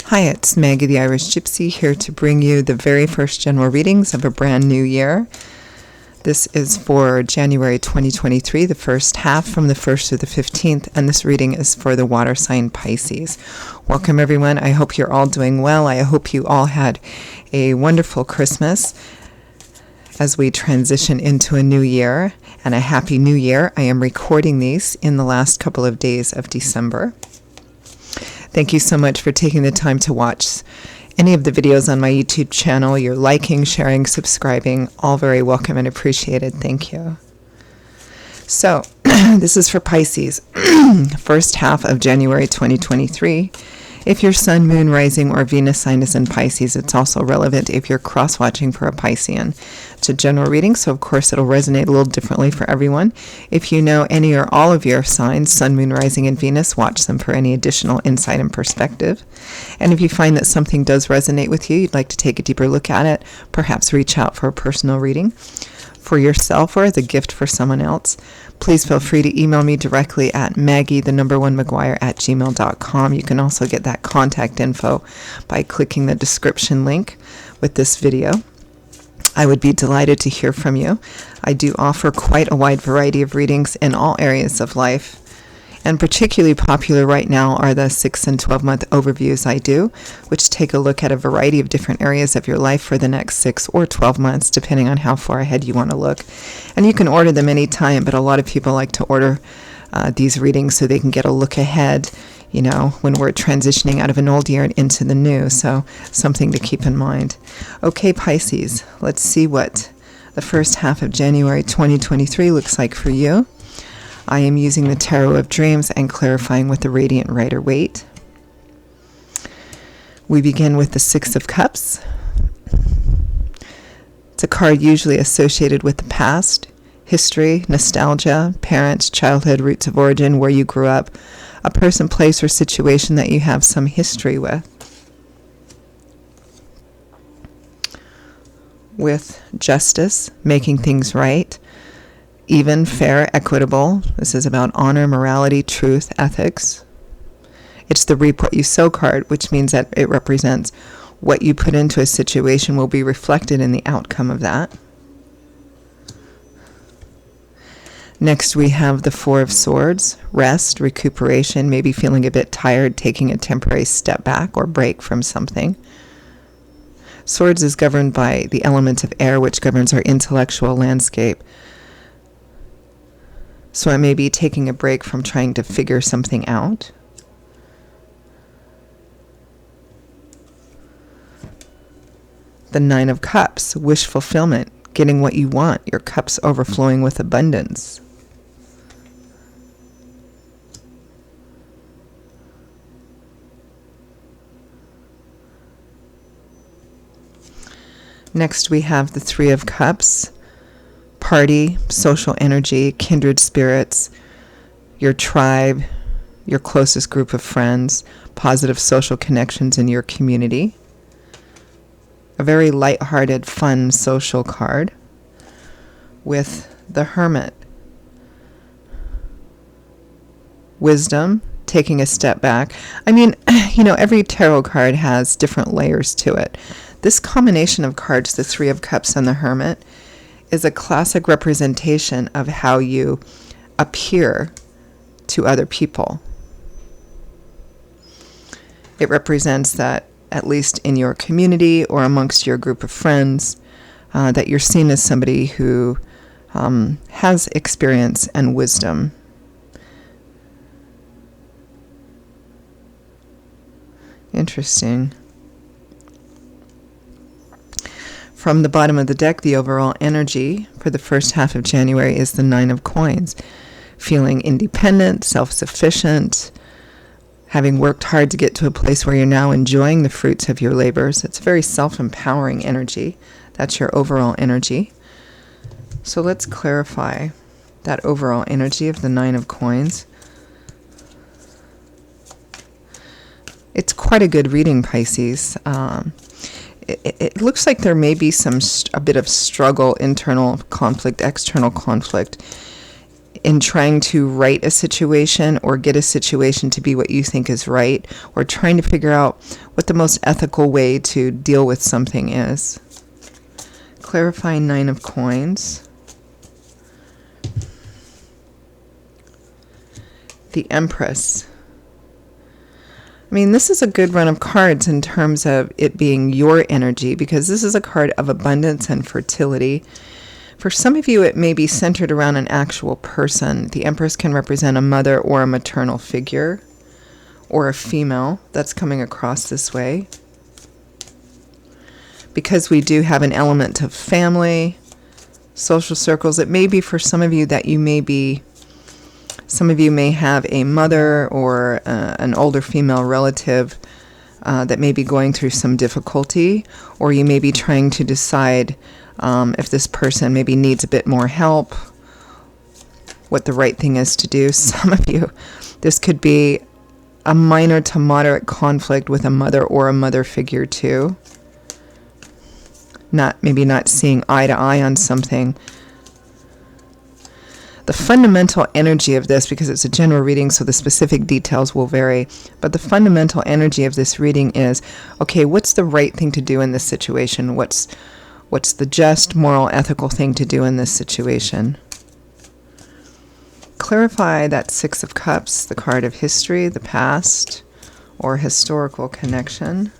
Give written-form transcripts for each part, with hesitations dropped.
Hi, it's Maggie the Irish Gypsy here to bring you the very first general readings of a brand new year. This is for January 2023, the first half from the 1st to the 15th, and this reading is for the water sign Pisces. Welcome everyone. I hope you're all doing well. I hope you all had a wonderful Christmas as we transition into a new year, and a happy new year. I am recording these in the last couple of days of December. Thank you so much for taking the time to watch any of the videos on my YouTube channel. You're liking, sharing, subscribing, all very welcome and appreciated. Thank you. So, this is for Pisces, first half of January 2023. If your sun, moon, rising, or Venus sign is in Pisces, it's also relevant if you're cross-watching for a Piscean. It's a general reading, so of course it'll resonate a little differently for everyone. If you know any or all of your signs, sun, moon, rising, and Venus, watch them for any additional insight and perspective. And if you find that something does resonate with you, you'd like to take a deeper look at it, perhaps reach out for a personal reading for yourself or as a gift for someone else, please feel free to email me directly at maggie1mcguire@gmail.com. You can also get that contact info by clicking the description link with this video. I would be delighted to hear from you. I do offer quite a wide variety of readings in all areas of life, and particularly popular right now are the 6 and 12-month overviews I do, which take a look at a variety of different areas of your life for the next 6 or 12 months, depending on how far ahead you want to look. And you can order them anytime, but a lot of people like to order these readings so they can get a look ahead, you know, when we're transitioning out of an old year and into the new. So something to keep in mind. Okay, Pisces, let's see what the first half of January 2023 looks like for you. I am using the Tarot of Dreams and clarifying with the Radiant Rider-Waite. We begin with the Six of Cups. It's a card usually associated with the past, history, nostalgia, parents, childhood, roots of origin, where you grew up, a person, place, or situation that you have some history with. With Justice, making things right. Even, fair, equitable. This is about honor, morality, truth, ethics. It's the reap what you sow card, which means that it represents what you put into a situation will be reflected in the outcome of that. Next, we have the Four of Swords, rest, recuperation, maybe feeling a bit tired, taking a temporary step back or break from something. Swords is governed by the element of air, which governs our intellectual landscape. So I may be taking a break from trying to figure something out. The Nine of Cups, wish fulfillment, getting what you want, your cups overflowing with abundance. Next we have the Three of Cups. Party, social energy, kindred spirits, your tribe, your closest group of friends, positive social connections in your community. A very light-hearted, fun social card with the Hermit. Wisdom, taking a step back. I mean, you know, every tarot card has different layers to it. This combination of cards, the Three of Cups and the Hermit, is a classic representation of how you appear to other people. It represents that, at least in your community or amongst your group of friends, that you're seen as somebody who has experience and wisdom. Interesting. From the bottom of the deck, the overall energy for the first half of January is the Nine of Coins. Feeling independent, self-sufficient, having worked hard to get to a place where you're now enjoying the fruits of your labors. It's a very self-empowering energy. That's your overall energy. So let's clarify that overall energy of the Nine of Coins. It's quite a good reading, Pisces. It looks like there may be a bit of struggle, internal conflict, external conflict in trying to right a situation or get a situation to be what you think is right, or trying to figure out what the most ethical way to deal with something is. Clarifying Nine of Coins. The Empress. I mean, this is a good run of cards in terms of it being your energy, because this is a card of abundance and fertility. For some of you, it may be centered around an actual person. The Empress can represent a mother or a maternal figure, or a female that's coming across this way. Because we do have an element of family, social circles, it may be for some of you that some of you may have a mother or an older female relative that may be going through some difficulty, or you may be trying to decide if this person maybe needs a bit more help, what the right thing is to do. Some of you, this could be a minor to moderate conflict with a mother or a mother figure too. Maybe not seeing eye to eye on something. The fundamental energy of this, because it's a general reading, so the specific details will vary, but the fundamental energy of this reading is, okay, what's the right thing to do in this situation? What's the just, moral, ethical thing to do in this situation? Clarify that Six of Cups, the card of history, the past, or historical connection.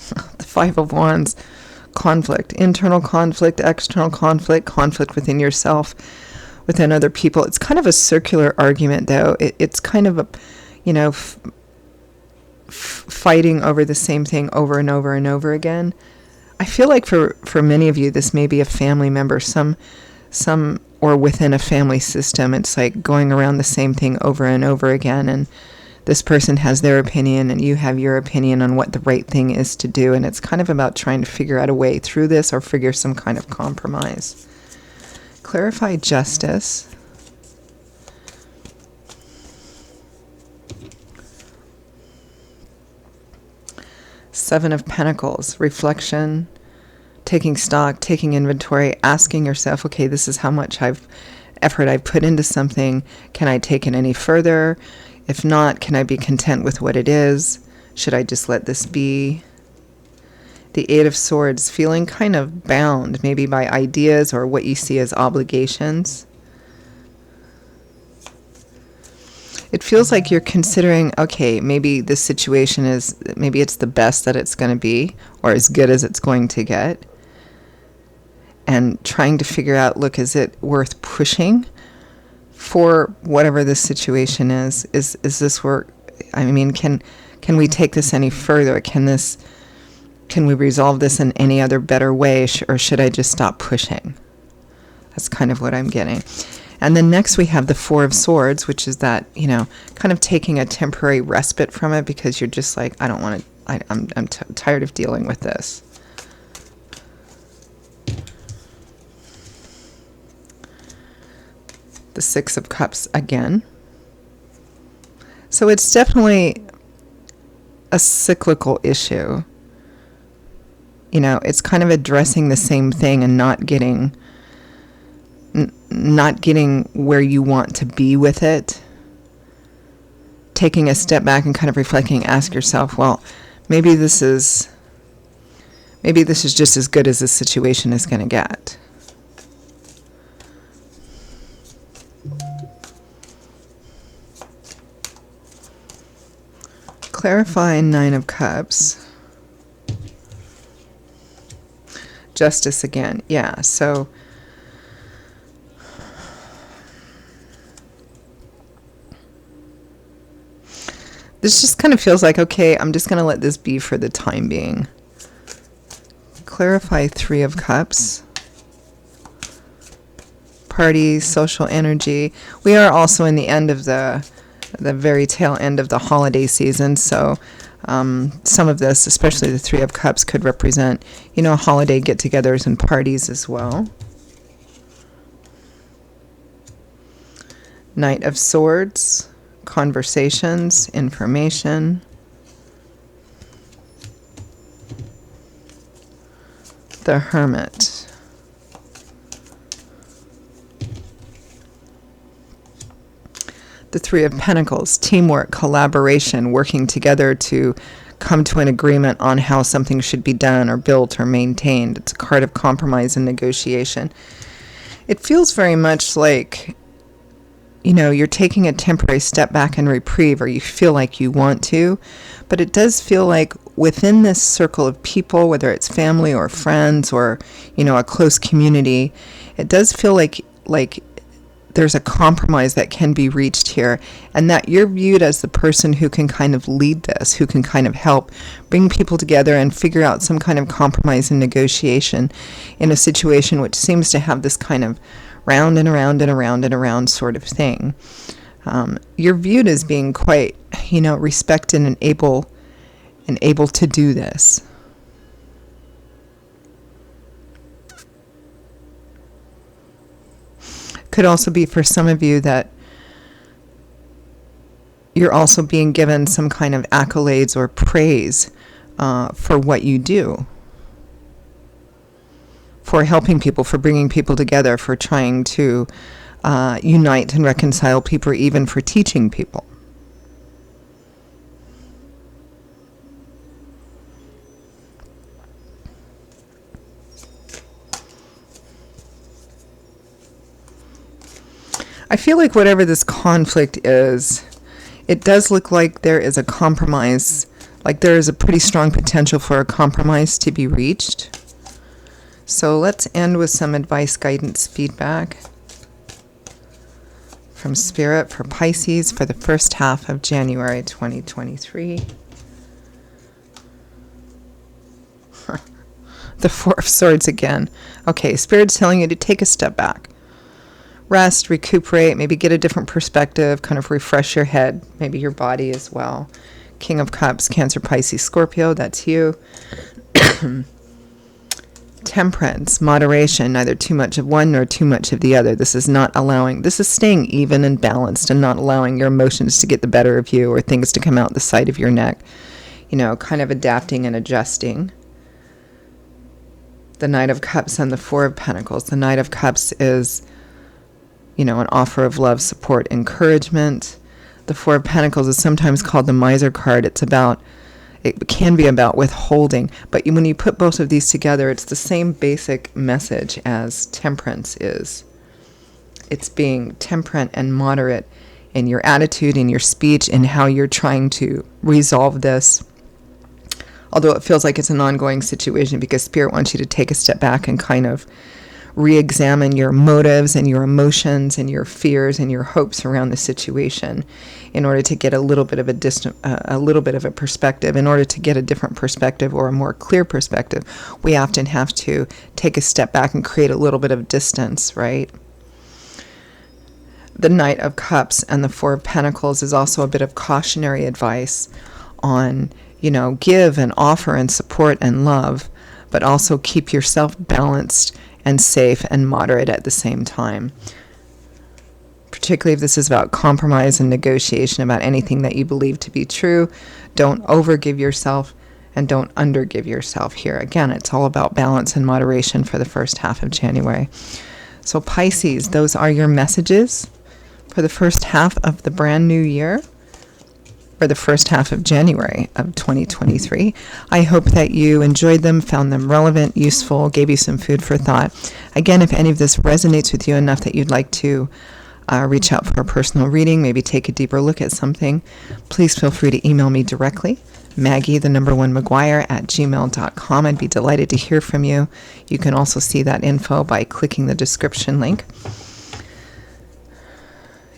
The Five of Wands. Conflict, internal conflict, external conflict, conflict within yourself, within other people. It's kind of a circular argument, though. It's kind of a, fighting over the same thing over and over and over again. I feel like for many of you, this may be a family member, some or within a family system. It's like going around the same thing over and over again, and this person has their opinion and you have your opinion on what the right thing is to do. And it's kind of about trying to figure out a way through this or figure some kind of compromise. Clarify justice. Seven of Pentacles, reflection, taking stock, taking inventory, asking yourself, okay, this is how much effort I've put into something. Can I take it any further? If not, can I be content with what it is? Should I just let this be? The Eight of Swords, feeling kind of bound, maybe by ideas or what you see as obligations. It feels like you're considering, okay, maybe this situation maybe it's the best that it's going to be, or as good as it's going to get. And trying to figure out, look, is it worth pushing for whatever this situation is? Is this work? I mean, can we take this any further? Can we resolve this in any other better way, or should I just stop pushing? That's kind of what I'm getting. And then next we have the Four of Swords, which is that, kind of taking a temporary respite from it, because you're just like, I don't want to, I'm tired of dealing with this. The Six of Cups again. So it's definitely a cyclical issue. It's kind of addressing the same thing and not getting where you want to be with it. Taking a step back and kind of reflecting, ask yourself, well, maybe this is just as good as this situation is going to get. Clarify Nine of Cups. Justice again. Yeah, so this just kind of feels like, okay, I'm just going to let this be for the time being. Clarify Three of Cups. Parties, social energy. We are also in the end of the very tail end of the holiday season, so some of this, especially the Three of Cups, could represent, holiday get-togethers and parties as well. Knight of Swords, conversations, information. The Hermit. The Three of Pentacles, teamwork, collaboration, working together to come to an agreement on how something should be done or built or maintained. It's a card of compromise and negotiation. It feels very much like, you're taking a temporary step back and reprieve, or you feel like you want to, but it does feel like within this circle of people, whether it's family or friends or, a close community, it does feel like there's a compromise that can be reached here, and that you're viewed as the person who can kind of lead this, who can kind of help bring people together and figure out some kind of compromise and negotiation in a situation which seems to have this kind of round and around and around and around sort of thing. You're viewed as being quite, respected and able to do this. Could also be for some of you that you're also being given some kind of accolades or praise for what you do, for helping people, for bringing people together, for trying to unite and reconcile people, or even for teaching people. I feel like whatever this conflict is, it does look like there is a compromise, like there is a pretty strong potential for a compromise to be reached. So let's end with some advice, guidance, feedback from Spirit for Pisces for the first half of January 2023. The Four of Swords again. Okay, Spirit's telling you to take a step back. Rest, recuperate, maybe get a different perspective, kind of refresh your head, maybe your body as well. King of Cups, Cancer, Pisces, Scorpio, that's you. Temperance, moderation, neither too much of one nor too much of the other. This is staying even and balanced and not allowing your emotions to get the better of you or things to come out the side of your neck. Kind of adapting and adjusting. The Knight of Cups and the Four of Pentacles. The Knight of Cups is an offer of love, support, encouragement. The Four of Pentacles is sometimes called the Miser card. It can be about withholding, but when you put both of these together, it's the same basic message as temperance is. It's being temperate and moderate in your attitude, in your speech, in how you're trying to resolve this. Although it feels like it's an ongoing situation, because Spirit wants you to take a step back and kind of re-examine your motives and your emotions and your fears and your hopes around the situation in order to get a little bit of a perspective. In order to get a different perspective or a more clear perspective, we often have to take a step back and create a little bit of distance, right? The Knight of Cups and the Four of Pentacles is also a bit of cautionary advice on, give and offer and support and love, but also keep yourself balanced and safe and moderate at the same time. Particularly if this is about compromise and negotiation about anything that you believe to be true. Don't overgive yourself and don't undergive yourself here. Again, it's all about balance and moderation for the first half of January. So Pisces, those are your messages for the first half of the brand new year, or the first half of January of 2023. I hope that you enjoyed them, found them relevant, useful, gave you some food for thought. Again, if any of this resonates with you enough that you'd like to reach out for a personal reading, maybe take a deeper look at something, please feel free to email me directly, Maggie1McGuire@gmail.com. I'd be delighted to hear from you. You can also see that info by clicking the description link.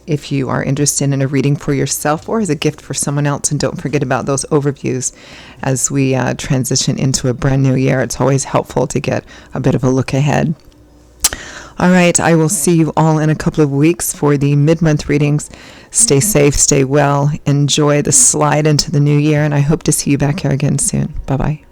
If you are interested in a reading for yourself or as a gift for someone else, and don't forget about those overviews as we transition into a brand new year. It's always helpful to get a bit of a look ahead. All right, I will see you all in a couple of weeks for the mid-month readings. Stay safe, stay well, enjoy the slide into the new year, and I hope to see you back here again soon. Bye-bye.